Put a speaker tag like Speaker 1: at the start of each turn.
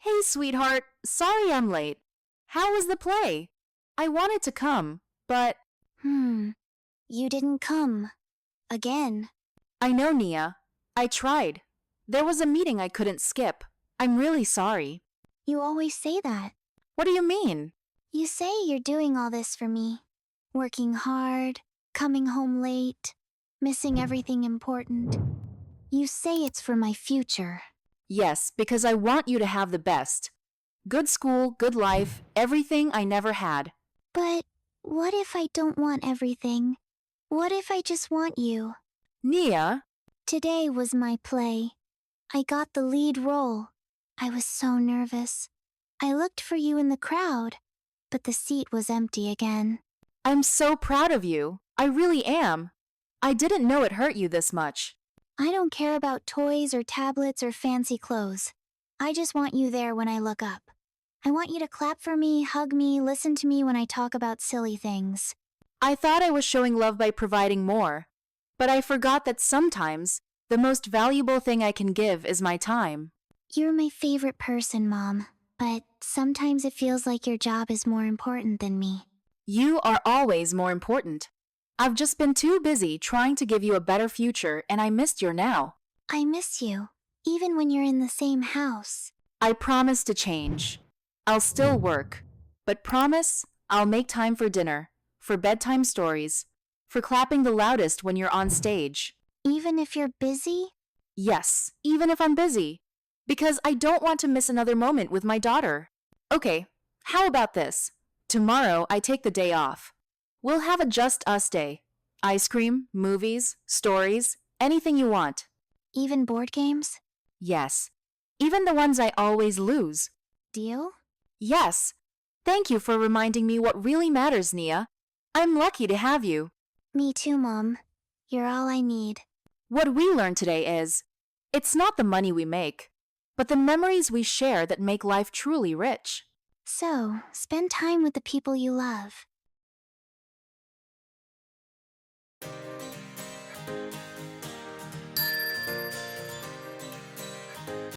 Speaker 1: Hey, sweetheart, sorry I'm late. How was the play? I wanted to come, but
Speaker 2: You didn't come. Again.
Speaker 1: I know, Nia. I tried. There was a meeting I couldn't skip. I'm really sorry.
Speaker 2: You always say that.
Speaker 1: What do you mean?
Speaker 2: You say you're doing all this for me. Working hard, coming home late, missing everything important. You say it's for my future.
Speaker 1: Yes, because I want you to have the best. Good school, good life, everything I never had.
Speaker 2: But what if I don't want everything? What if I just want you?
Speaker 1: Nia,
Speaker 2: Today was my play. I got the lead role. I was so nervous. I looked for you in the crowd, but the seat was empty again.
Speaker 1: I'm so proud of you. I really am. I didn't know it hurt you this much.
Speaker 2: I don't care about toys or tablets or fancy clothes. I just want you there when I look up. I want you to clap for me, hug me, listen to me when I talk about silly things.
Speaker 1: I thought I was showing love by providing more, but I forgot that sometimes the most valuable thing I can give is my time.
Speaker 2: You're my favorite person, Mom, but sometimes it feels like your job is more important than me.
Speaker 1: You are always more important. I've just been too busy trying to give you a better future, and I missed your now.
Speaker 2: I miss you, even when you're in the same house.
Speaker 1: I promise to change. I'll still work, but promise I'll make time for dinner, for bedtime stories, for clapping the loudest when you're on stage.
Speaker 2: Even if you're busy?
Speaker 1: Yes, even if I'm busy, because I don't want to miss another moment with my daughter. Okay, how about this? Tomorrow I take the day off. We'll have a just us day. Ice cream, movies, stories, anything you want.
Speaker 2: Even board games?
Speaker 1: Yes, even the ones I always lose.
Speaker 2: Deal?
Speaker 1: Yes. Thank you for reminding me what really matters, Nia. I'm lucky to have you.
Speaker 2: Me too, Mom. You're all I need.
Speaker 1: What we learned today is, it's not the money we make, but the memories we share that make life truly rich.
Speaker 2: So, spend time with the people you love.